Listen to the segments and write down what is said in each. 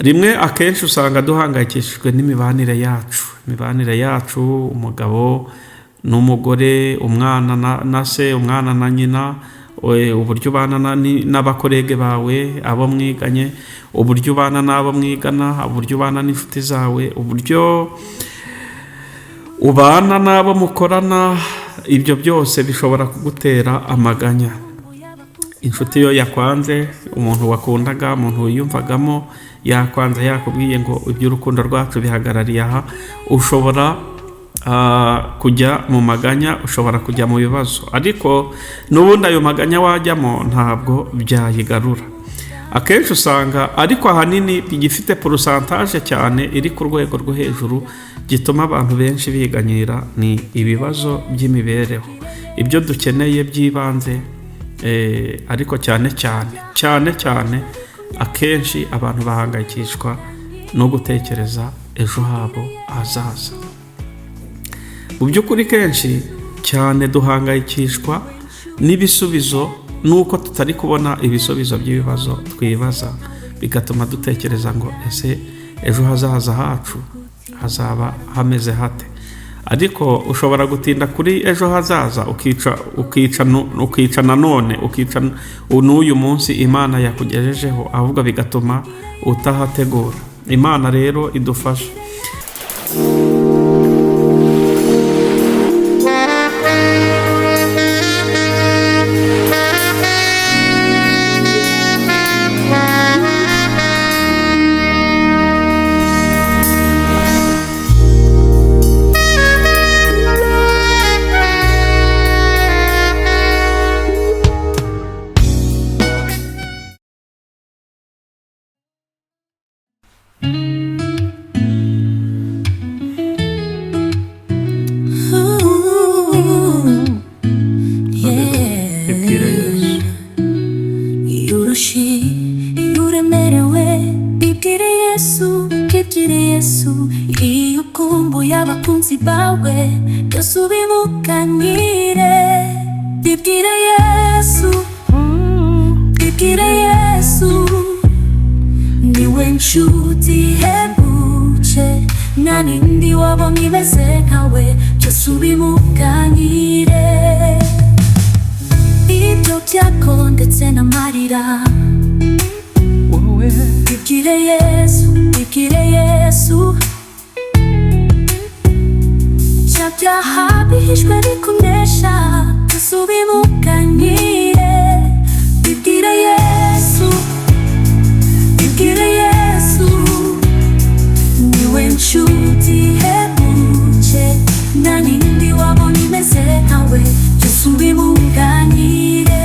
rimwe akenshi usanga duhangayikishijwe n'imibanire yacu, umugabo n'umugore, umwana na se, umwana na nyina, uburyo ubana n'abakorege bawe, abo mwiganye, uburyo ubana n'abo mwigana, uburyo ubana n'inshuti zawe, uburyo ubana n'abo mukorana. Ibyo byose bishobora kugutera amaganya. Inshuti yo yakwanze, umuntu wakundaga, umuntu wiyumvagamo yakwanze, yakubwiye ngo iby'urukundo rwacu bihagarariye aha, ushobora kujya mu maganya, ushobora kujya mu bibazo, ariko n'ubundi ayo maganya wajyamo ntabwo byayigarura. Akenshi usanga ariko ahanini bigifite porosantaje cyane iri ku rwego rwo hejuru, gituma abantu benshi biganyira ni ibibazo by'imibereho, ibyo dukeneye by'ibanze. Ariko cyane akenshi abantu bahangayikishwa no gutekereza ejo habo hazaza. Mu by'ukuri kenshi cyane duhangayikishwa n'ibisubizo, nuko tutari kubona ibisubizo by'ibibazo twibaza, bigatuma dutekereza ngo ese ejo hazaza hacu hazaba hameze hate. Ariko ushobora gutinda kuri ejo hazaza ukica nanone, ukica n'uyu munsi Imana yakugejejeho, ahubwo bigatuma utahategura. Imana rero idufashe. Iyo ukumbuye abakunzi bawe, byose ubimuganire. Bibwire Yesu, bibwire Yesu, niwe nshuti ihebuje, nta n'indi wabona imeze nkawe, byose ubimuganire. Ibyo byago ndetse n'amarira, bibwire Yesu, bibwire Yesu. Byaha bihishwe bikunesha, byose ubimuganire. Bibwire Yesu, bibwire Yesu, niwe nshuti ihebuje, nta n'indi wabona imeze nkawe, byose ubimuganire.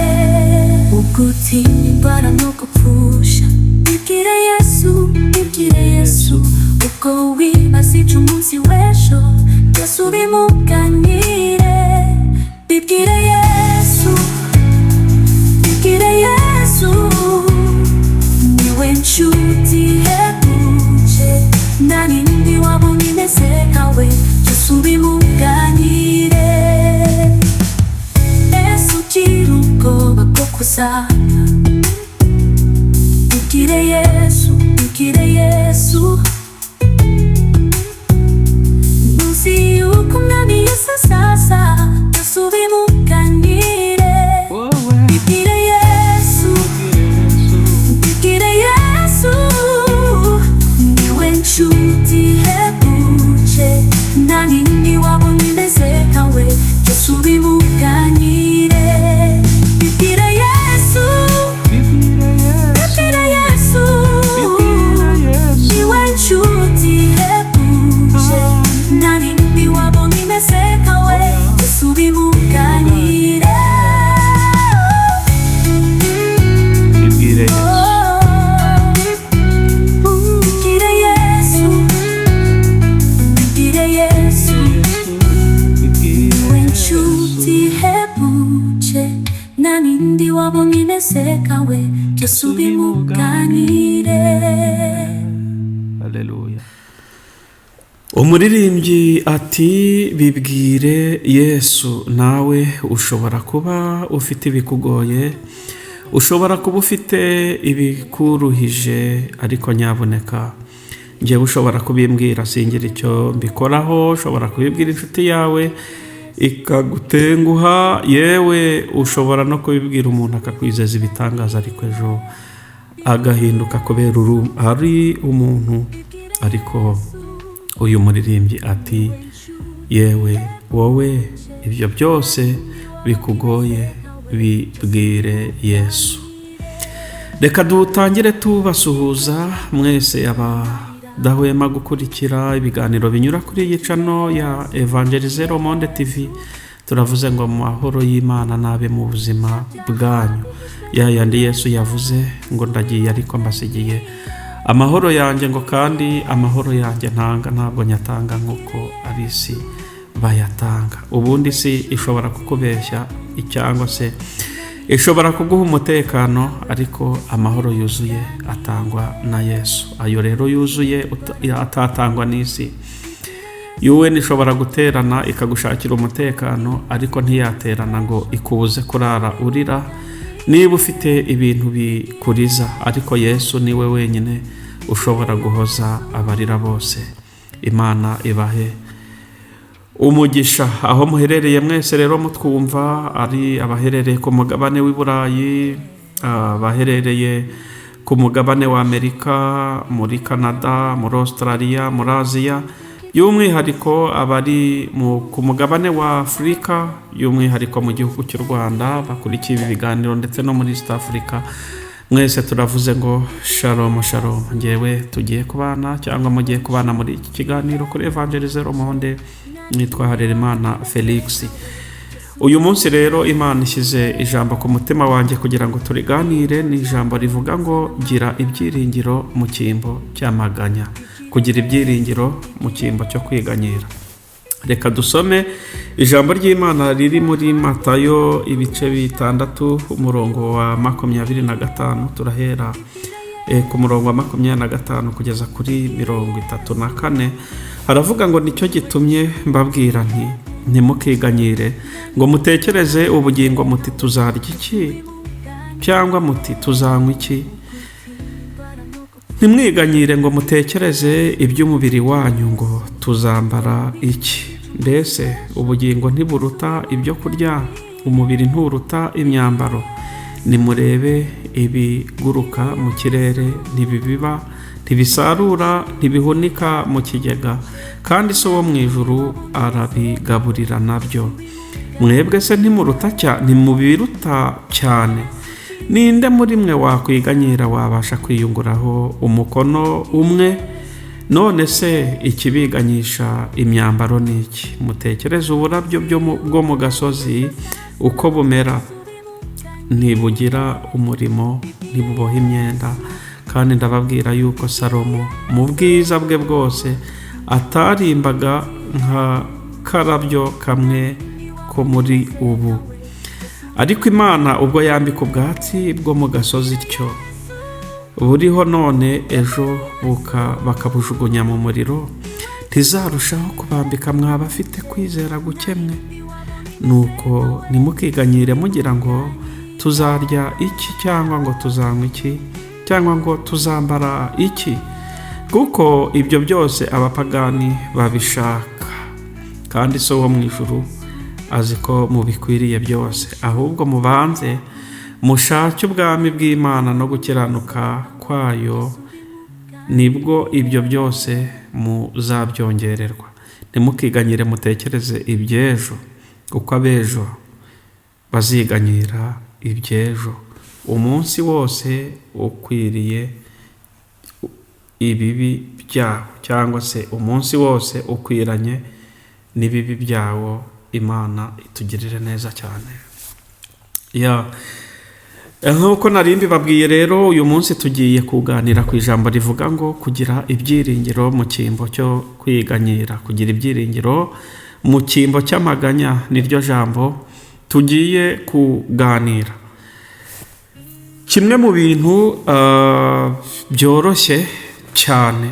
Ugutinya indwara no gupfusha, bibwire Yesu, bibwire Yesu. Uko wibaza iby'umunsi w'ejo, byose ubimuganire. Bibwire Yesu, bibwire Yesu, niwe nshuti ihebuje, nta n'indi wabona imeze nkawe, byose ubimuganire. Ese ugira ubwoba bwo kuzapfa, bibwire Yesu, bibwire Yesu. Nuzi yuko umwami Yesu azaza, byose ubimuganire. Bibwire Yesu, bibwire Yesu, niwe nshuti ihebuje, nta n'indi wabona imeze nkawe, byose ubimuganire. Bibwire Yesu, bibwire Yesu, niwe nshuti ihebuje, nta n'indi wabona imeze nkawe, byose ubimuganire. Bibwire Bibwire Yesu, bibwire Yesu, niwe nshuti ihebuje, nta n'indi wabona imeze nkawe, byose ubimuganire. Haleluya. Umuririmbyi ati bibwire Yesu. Nawe ushobora kuba ufite ibikugoye, ushobora kuba ufite ibikuruhije ariko nyaboneka njyewe ushobora kubimbwira singira icyo mbikoraho, ushobora kubibwira inshuti yawe ikagutenguha, yewe ushobora no kubibwira umuntu akakwizeza ibitangaza ariko ejo agahinduka kubera ari umuntu. Ariko uyu muririmbyi ati yewe wowe ibyo byose bikugoye bibwire Yesu. Reka dutangire tubasuhuza mwese abadahwema gukurikira ibiganiro binyura kuri iyi channel ya Evangeliser Monde TV. Turavuze ngo amahoro y'Imana nabe mu buzima bwanyu, ya yandi Yesu yavuze ngo ndagiye ariko mbasigiye amahoro yanjye, ngo kandi amahoro yanjye ntanga ntabwo nyatanga nk'uko ab'isi bayatanga. Ubundi si ishobora kukubeshya cyangwa se ishobora kuguha umutekano, ariko amahoro yuzuye atangwa na Yesu. Ayo rero yuzuye atatangwa n'isi. UN ishobora guterana ikagushakira umutekano, ariko ntiyaterana ngo ikubuze kurara urira niba ufite ibintu bikuriza. Ariko Yesu niwe wenyine ushobora guhoza abarira bose. Imana ibahe umugisha aho muherereye mwese rero mutwumva, ari abaherereye ku mugabane w'i Burayi, abaherereye ku mugabane wa Amerika, muri Canada, muri Australia, muri Aziya, y'umwihariko abari ku mugabane wa Afurika, y'umwihariko mu gihugu cy'u Rwanda bakurikiye ibi biganiro, ndetse no muri East Africa. Mwese turavuze ngo shalom shalom. Ngewe tugiye kubana cyangwa mugiye kubana muri iki kiganiro kuri Evangeliser Monde. Nitwa Harerimana Felix. Uyu munsi rero Imana ishyize ijambo ku mutima wanjye kugira ngo turiganire. Ni ijambo rivuga ngo gira ibyiringiro mu cyimbo cy'amaganya, kugira ibyiringiro mu cyimbo cyo kwiganyira. Reka dusome ijambo ry'Imana riri muri Matayo ibice 6 umurongo wa 25. Turahera ku murongo wa 25 kugeza kuri 34. Haravuga ngo nicyo gitumye mbabwira nti ntimukiganyire ngo mutekereze ubugingo muti tuzarya iki, cyangwa muti tuzanywa iki. Ntimwiganyire ngo mutekereze iby'umubiri wanyu ngo tuzambara iki. Mbese ubugingo ntiburuta ibyo kurya, umubiri nturuta imyambaro. Nimurebe ibiguruka mu kirere, ntibibiba, ntibisarura, ntibihunika mu kigega, kandi so wo mu ijuru arabigaburira nabyo. Mwebwe se ntimubiruta cyane? Ninde muri mwe wakwiganyira wabasha kwiyunguraho umukono umwe? None se ikibiganyisha imyambaro ni iki? Mutekereze uburabyo bwo mu gasozi uko bumera, ntibugira umurimo, ntibuboha imyenda. Kandi ndababwira yuko Salomo mu bwiza bwe bwose atarimbaga nka karabyo kamwe ko muri ubu. Ariko Imana ubwo yambika ubwatsi bwo mu gasozi ityo buriho none, ejo bakabujugunya mu muriro, ntizarushaho kubambika mwaba afite kwizera gukemwe. Nuko nimukiganyire mugira ngo tuzarya iki, cyangwa ngo tuzanywa iki, cyangwa ngo tuzambara iki, kuko ibyo byose abapagani babishaka, kandi so wo mu ijuru azi ko mubikwiriye byose. Ahubwo mubanze mushake ubwami bw'Imana no gukiranuka kwayo, nibwo ibyo byose muzabyongererwa. Ntimukiganyire mutekereze iby'ejo, kuko ab'ejo baziganyira iby'ejo. Umunsi wose ukwiriye ibibi byawo, cyangwa se umunsi wose ukwiranye n'ibibi byawo. Imana itugirire neza cyane. Nk'uko nari mbibabwiye rero, uyu munsi tugiye kuganira ku ijambo rivuga ngo kugira ibyiringiro mu cyimbo cyo kwiganyira. Kugira ibyiringiro mu cyimbo cy'amaganya niryo jambo tugiye kuganira. Kimwe mu bintu byoroshye cyane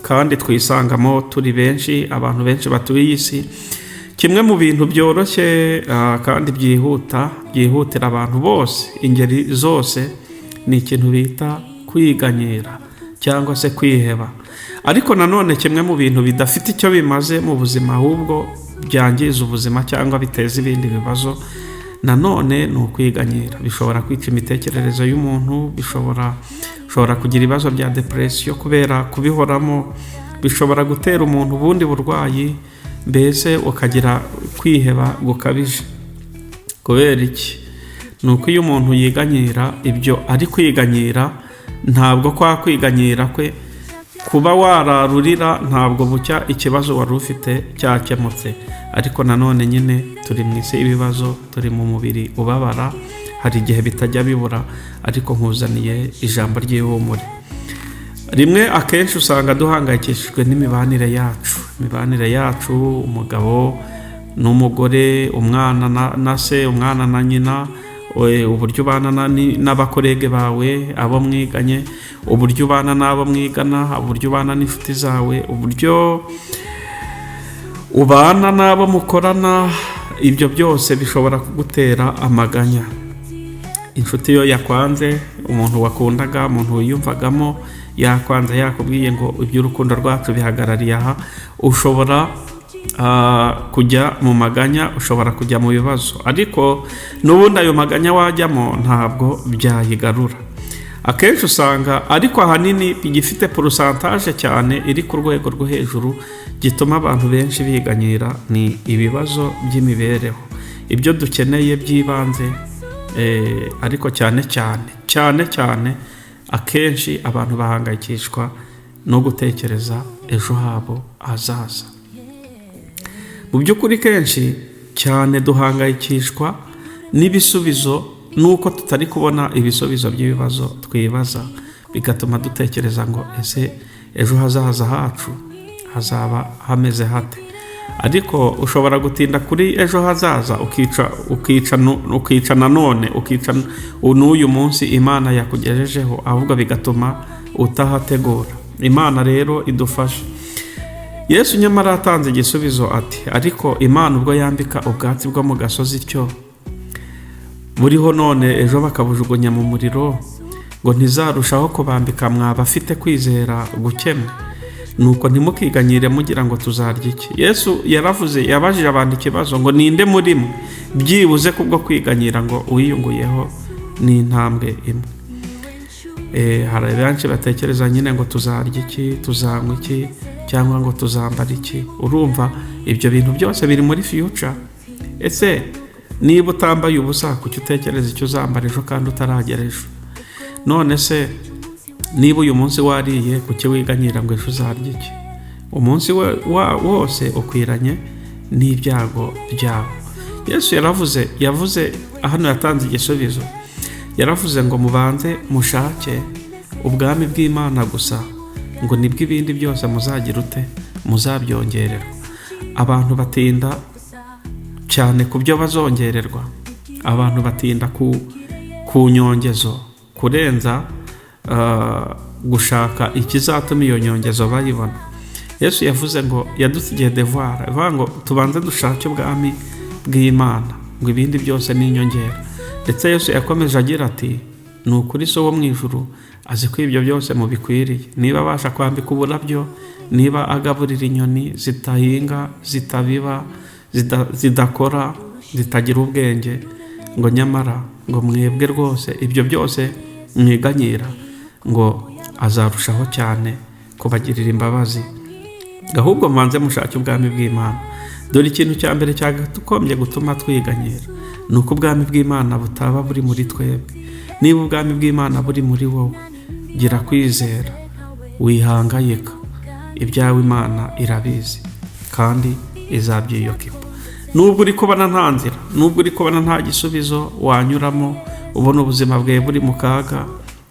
kandi twisangamo turi benshi, abantu benshi batuye isi, kimwe mu bintu byoroshye kandi byihutira abantu bose ingeri zose ni ikintu bita kwiganyira cyangwa se kwiheba. Ariko nanone kimwe mu bintu bidafite icyo bimaze mu buzima ahubwo byangiza ubuzima cyangwa biteza ibindi bibazo nanone ni ukwiganyira. Bishobora kwica imitekerereze y'umuntu, bishobora kugira ibibazo bya depression kubera kubihoramo, bishobora gutera umuntu ubundi burwayi, mbese ukagira kwiheba gukabije. Kubera iki? Ni uko iyo umuntu yiganyira ibyo ari kwiganyira, ntabwo kwa kwiganyira kwe kuba wararurira ntabwo bucya ikibazo wari ufite cyakemutse. Ariko nanone nyine turi mu isi y'ibibazo, turi mu mubiri ubabara, hari igihe bitajya bibura, ariko nkuzaniye ijambo ry'ihumure. Rimwe akenshi usanga duhangayikishijwe n'imibanire yacu, umugabo n'umugore, umwana na se, umwana na nyina, uburyo ubana n'abakorege bawe, abo mwiganye, uburyo ubana n'abo mwigana, uburyo ubana n'inshuti zawe, uburyo ubana n'abo mukorana. Ibyo byose bishobora kugutera amaganya. Inshuti yo yakwanze, umuntu wakundaga, umuntu wiyumvagamo yakwanze, yakubwiye ngo iby'urukundo rwacu bihagarariye aha, ushobora kujya mu maganya, ushobora kujya mu bibazo, ariko n'ubundi ayo maganya wajyamo ntabwo byayigarura. Akenshi usanga ariko ahanini igifite porosantaje cyane iri ku rwego rwo hejuru gituma abantu benshi biganyira ni ibibazo by'imibereho, ibyo dukeneye by'ibanze. Ariko cyane akenshi abantu bahangayikishwa no gutekereza ejo habo hazaza. Mu by'ukuri kenshi cyane duhangayikishwa n'ibisubizo, nuko tutari kubona ibisubizo by'ibibazo twibaza, bigatuma dutekereza ngo ese ejo hazaza hacu hazaba hameze hate. Ariko ushobora gutinda kuri ejo hazaza ukica nanone, ukica n'uyu munsi Imana yakugejejeho, ahubwo bigatuma utahategura. Imana rero idufashe. Yesu nyamara atanze igisubizo ati, ariko Imana ubwo yambika ubwatsi bwo mu gasozi cyo buriho none ejo bakabujugunya mu muriro, ngo ntizarushaho kubambika mwabafite kwizera gukemwe? Nuko ntimukiganyire mugira ngo tuzarya iki. Yesu yabajije abantu ikibazo ngo ninde muri mwe byibuze kubwo kwiganyira ngo wiyunguyeho n'intambwe imwe. Hari benshi batekereza nyine ngo tuzarya iki, tuzanywa iki, cyangwa ngo tuzambara iki. Urumva ibyo bintu byose biri muri future. Ese niba utambaye ubusa, kuki utekereza icyo uzambara ejo kandi utaragera ejo? None se niba uyu munsi wariye, kuki wiganyira ngo ejo uzarya iki? Umunsi wose ukwiranye n'ibyago byawo. Yesu yavuze hano, yatanze igisubizo. Yaravuze ngo mubanze mushake ubwami bw'Imana gusa, ngo nibwo ibindi byose muzagira ute, muzabyongererwa. Abantu batinda cyane ku byo bazongererwa, abantu batinda ku nyongezo kurenza gushaka ikizatuma iyo nyongezo bayibona. Yesu yavuze ngo yadusigiye devoir, avuga ngo tubanze dushake ubwami bw'Imana, ngo ibindi byose ni inyongera. Ndetse Yesu yakomeje agira ati, ni ukuri so wo mu ijuru azi ko ibyo byose mubikwiriye. Niba abasha kwambika uburabyo, niba agaburira inyoni zitahinga, zitabiba, zidakora, zitagira ubwenge, ngo nyamara ngo mwebwe rwose ibyo byose mwiganyira, ngo azarushaho cyane kubagirira imbabazi. Ahubwo mbanze mushake ubwami bw'Imana. Dore ikintu cya mbere cyagakombye gutuma twiganyira ni uko ubwami bw'Imana butaba buri muri twebwe. Niba ubwami bw'Imana buri muri wowe, gira kwizera, wihangayika, ibyawe Imana irabizi kandi izabyiyokipa. Nubwo uri kubona nta nzira, nubwo uri kubona nta gisubizo wanyuramo, ubona ubuzima bwawe buri mu kaga,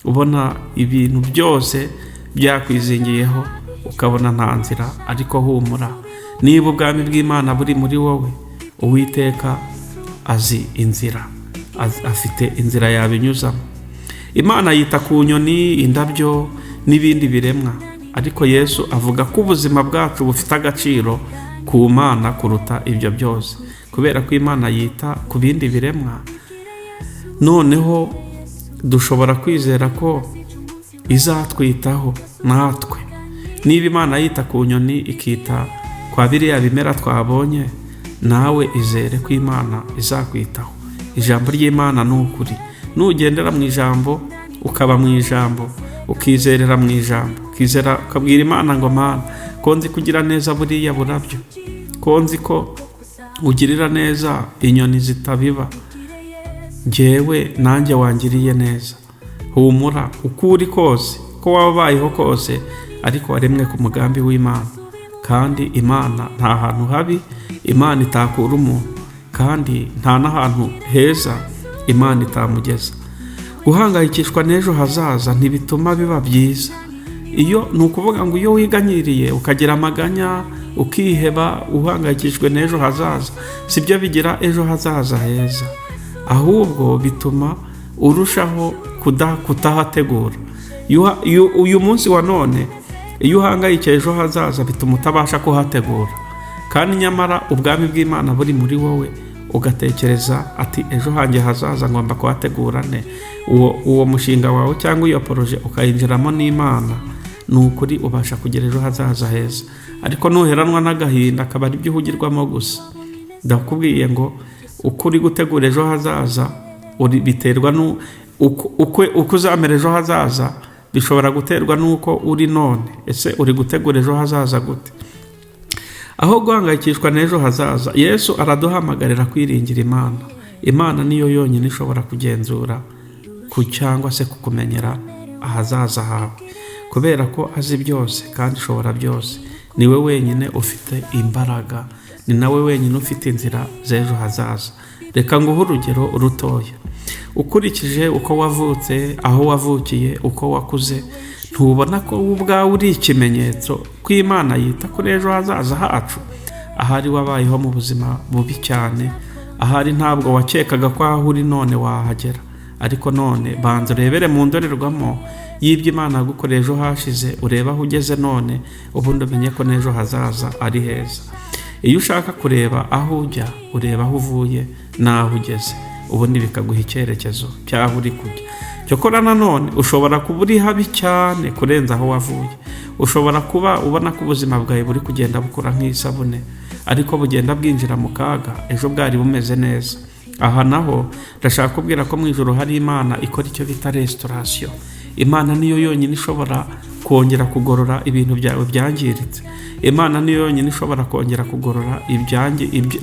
ubona ibintu byose byakwizingiyeho, ukabona nta nzira, ariko humura. Niba ubwami bw'Imana buri muri wowe, Uwiteka azi inzira, afite inzira yabinyuzamo. Imana yita ku nyoni, indabyo n'ibindi biremwa, ariko Yesu avuga ko ubuzima bwacu bufite agaciro ku Mana kuruta ibyo byose, kubera ko Imana yita ku bindi biremwa. Noneho dushobora kwizera ko izatwitaho natwe. Niba Imana yita ku nyoni ikita kwa biriya bimera twabonye, nawe izere ko Imana izakwitaho. Ijambo ry'Imana ni ukuri. Nugendera mu ijambo, ukaba mu ijambo, ukizerera mu ijambo, ukizera ukabwira Imana ngo Mana, ko nzi kugira neza buriya burabyo, ko nzi ko ugirira neza inyoni zitabiba, njyewe nanjye wangiriye neza. Humura, uko uri kose, ko wabayeho kose, ariko waremwe ku mugambi w'Imana. Kandi Imana nta hantu habi Imana itakura umuntu, kandi nta n'ahantu heza Imana itamugeza. Guhangayikishwa n'ejo hazaza ntibituma biba byiza. Iyo ni ukuvuga ngo iyo wiganyiriye ukagira amaganya, ukiheba, uhangayikishwe n'ejo hazaza, sibyo bigira ejo hazaza heza, ahubwo bituma urushaho kutahategura. Uyu munsi wa none iyo uhangayikiye ejo hazaza bituma utabasha kuhategura, kandi nyamara ubwami bw'Imana buri muri wowe, ugatekereza ati ejo hanjye hazaza ngomba kuhategura ne. Uwo mushinga wawe cyangwa iyo poroje ukayinjiramo n'Imana, ni ukuri ubasha kugira ejo hazaza heza. Ariko nuheranwa n'agahinda akaba ari byo uhugirwamo gusa, ndakubwiye ngo uko uri gutegura ejo hazaza biterwa uko uzamera ejo hazaza, bishobora guterwa n'uko uri none. Ese uri gutegura ejo hazaza gute? Aho guhangayikishwa n'ejo hazaza, Yesu araduhamagarira kwiringira Imana. Imana niyo yonyine ishobora kugenzura cyangwa se kukumenyera ahazaza hawe, kubera ko azi byose kandi ishobora byose. Niwe wenyine ufite imbaraga, ni nawe wenyine ufite inzira z'ejo hazaza. Reka nguhe urugero rutoya. Ukurikije uko wavutse, aho wavukiye, uko wakuze, ntubona ko ubwawe uri ikimenyetso ko Imana yita kuri ejo hazaza hacu? Ahari wabayeho mu buzima bubi cyane, ahari ntabwo wakekaga ko aho uri none wahagera, ariko none banza urebere mu ndorerwamo y'ibyo Imana yagukoreye ejo hashize, ureba aho ugeze none, ubundi umenye ko n'ejo hazaza ari heza. Iyo ushaka kureba aho ujya, ureba aho uvuye n'aho ugeze, ubundi bikaguha icyerekezo cy'aho uri kujya. Cyokora nanone ushobora kuba uri habi cyane kurenza aho wavuye. Ushobora kuba ubona ko ubuzima bwawe buri kugenda bukura nk'isabune, ariko bugenda bwinjira mu kaga, ejo bwari bumeze neza. Aha naho ndashaka kubwira ko mu ijuru hari Imana ikora icyo bita restoration. Imana niyo yonyine ishobora kongera kugorora ibintu byawe byangiritse. Imana niyo yonyine ishobora kongera kugorora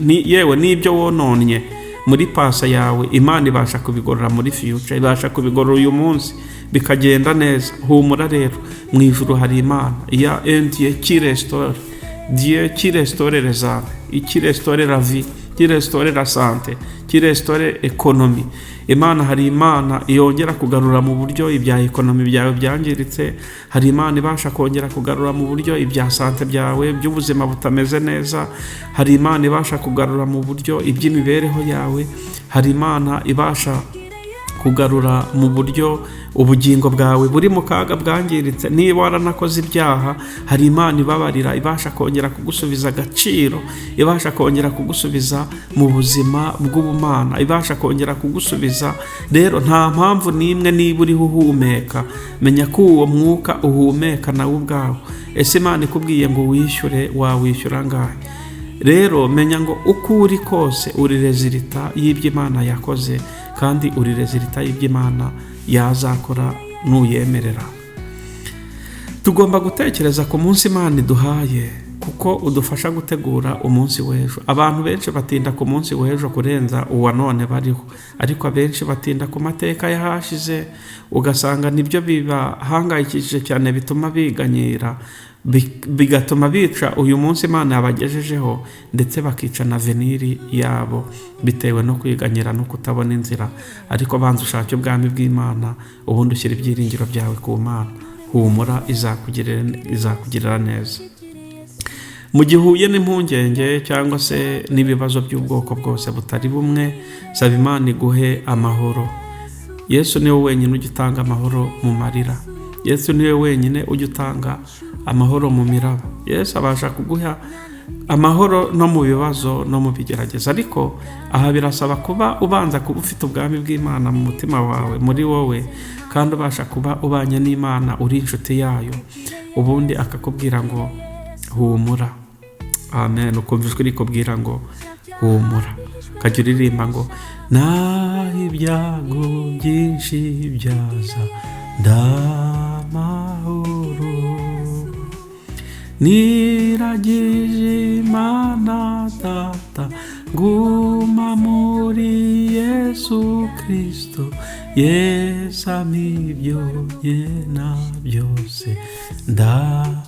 yewe n'ibyo wononye muri pasa yawe. Imana ibasha kubigorora muri future, ibasha kubigorora uyu munsi bikagenda neza. Humura rero, mu ijuru hari Imana ya Dieu qui restaure, Dieu qui restaure les âmes, qui restaure la vie, qui restaure la santé, qui restaure l'économie. Imana hari Imana yongera kugarura mu buryo ibya ekonomi byawe byangiritse. Hari Imana ibasha kongera kugarura mu buryo ibya sante byawe by'ubuzima butameze neza. Hari Imana ibasha kugarura mu buryo iby'imibereho yawe. Hari Imana ibasha kugarura mu buryo ubugingo bwawe buri mu kaga bwangiritse. Niba waranakoze ibyaha, hari Imana ibabarira, ibasha kongera kugusubiza agaciro, ibasha kongera kugusubiza mu buzima bw'ubumana, ibasha kongera kugusubiza. Rero nta mpamvu n'imwe, niba uriho uhumeka, menya ko uwo mwuka uhumeka nawe ubwawe. Ese Imana ikubwiye ngo wishyure, wawishyura ngahe? Rero menya ngo uko uri kose uri rezilita y'ibyo Imana yakoze, kandi uri rezilita y'ibyo Imana yazakora nuyemerera. Tugomba gutekereza ku munsi Imana iduhaye, kuko udufasha gutegura umunsi w'ejo. Abantu benshi batinda ku munsi w'ejo kurenza uwa none bariho, ariko abenshi batinda ku mateka yahashize, ugasanga nibyo bibahangayikishije cyane, bituma biganyira, bigatuma bica uyu munsi Imana yabagejejeho, ndetse bakica na veniri yabo bitewe no kwiganyira no kutabona inzira. Ariko banza ushake ubwami bw'Imana, ubundi ushyira ibyiringiro byawe ku Mana. Humura, izakugirira neza. Mu gihe uhuye n'impungenge cyangwa se n'ibibazo by'ubwoko bwose butari bumwe, saba Imana iguhe amahoro. Yesu niwe wenyine ujya utanga amahoro mu marira. Yesu niwe wenyine ujya utanga amahoro mu miraba. Yesu abasha kuguha amahoro no mu bibazo no mu bigerageza. Ariko aha birasaba kuba ubanza kuba ufite ubwami bw'Imana mu mutima wawe, muri wowe, kandi ubasha kuba ubanye n'Imana, uri inshuti yayo, ubundi akakubwira ngo humura. Amen. Ukumva ijwi rikubwira ngo humura, ukajya uririmba ngo naho ibyago byinshi byaza ndamahoro, niragije Imana Data, nguma muri Yesu Kristo, Yesu amibyo yena byose ndamahoro.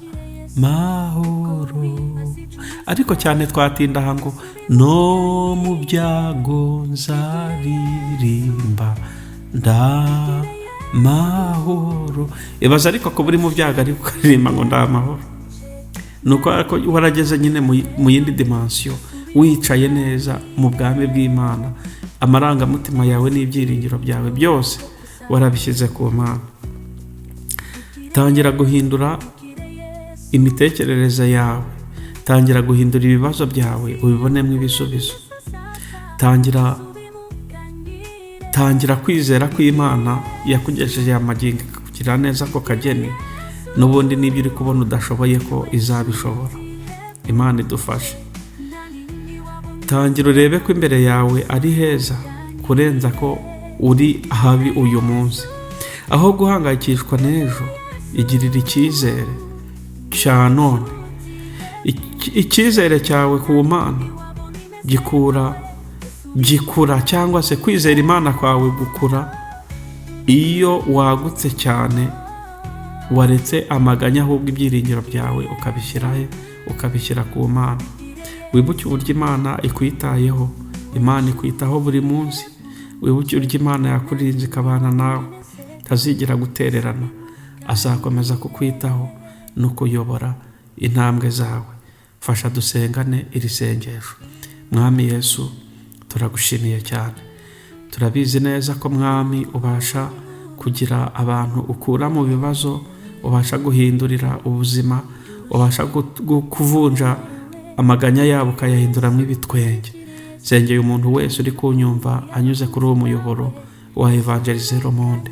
Ariko cyane twatinda aha ngo no mu byago nzaririmba ndamahoro. Ibaza ariko ko buri mu byago ariko ukaririmba ngo ndamahoro, nuko warageze nyine mu yindi dimension, wicaye neza mu bwami bw'Imana, amarangamutima yawe n'ibyiringiro byawe byose warabishyize ku Mana. Tangira guhindura imitekerereze yawe, tangira guhindura ibibazo byawe ubibonemo ibisubizo. Tangira kwizera ko Imana yakugejeje amagingo kugira neza ko kageni, n'ubundi n'ibyo uri kubona udashoboye ko izabishobora. Imana idufashe. Tangira urebe ko imbere yawe ari heza kurenza ko uri habi uyu munsi. Aho guhangayikishwa n'ejo, igirira icyizere cya none. Icyizere cyawe ku Mana gikura cyangwa se kwizera Imana kwawe gukura iyo wagutse cyane, waretse amaganya, ahubwo ibyiringiro byawe ukabishyira ku Mana. Wibuke uburyo Imana ikwitayeho, Imana ikwitaho buri munsi. Wibuke uburyo Imana yakurinze ikabana nawe, ntazigera gutererana, azakomeza kukwitaho no kuyobora intambwe zawe. Fasha dusengane iri sengesho. Mwami Yesu, turagushimiye cyane. Turabizi neza ko Mwami ubasha kugira abantu ukura mu bibazo, ubasha guhindurira ubuzima, ubasha kuvunja amaganya yabo ukayahinduramo ibitwenge. Sengeye umuntu wese uri kunyumva anyuze kuri uwo muyoboro wa Evangelize Le Monde,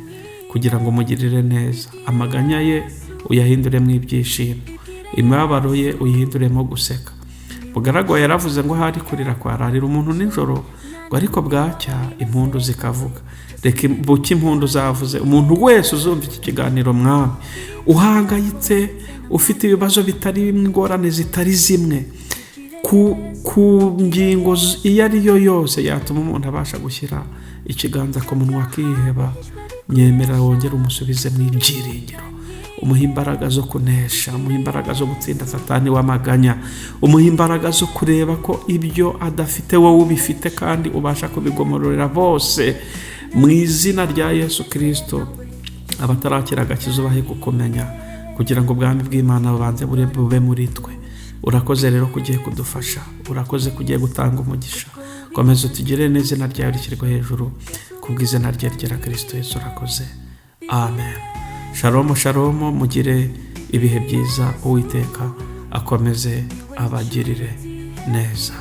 kugira ngo umugirire neza, amaganya ye uyahinduremo ibyishimo, imibabaro ye uyihinduremo guseka. Bugaragwa yaravuze ngo hari kurira kwararira umuntu nijoro, ngo ariko bwacya impundu zikavuga. Reka buke impundu zavuze umuntu wese uzumva iki kiganiro Mwami, uhangayitse, ufite ibibazo bitari bimwe, ingorane zitari zimwe, ku ngingo iyo ari yo yose yatuma umuntu abasha gushyira ikiganza ku munwa akiheba, nyemera wongere umusubize mu ibyiringiro, umuha imbaraga zo kunesha, umuha imbaraga zo gutsinda Satani w'amaganya, umuha imbaraga zo kureba ko ibyo adafite wowe ubifite, kandi ubasha kubigomororera bose mu izina rya Yesu Kristo. Abatarakira agakiza ubahe kukumenya, kugira ngo ubwami bw'Imana bubanze bube muri twe. Urakoze rero kugiye kudufasha, urakoze kugiye gutanga umugisha. Komeza utugire neza, izina ryawe rishyirwe hejuru, kubw'izina rye ryera Kristo Yesu. Urakoze. Amen. Shalom shalom, mugire ibihe byiza. Uwiteka akomeze abagirire neza.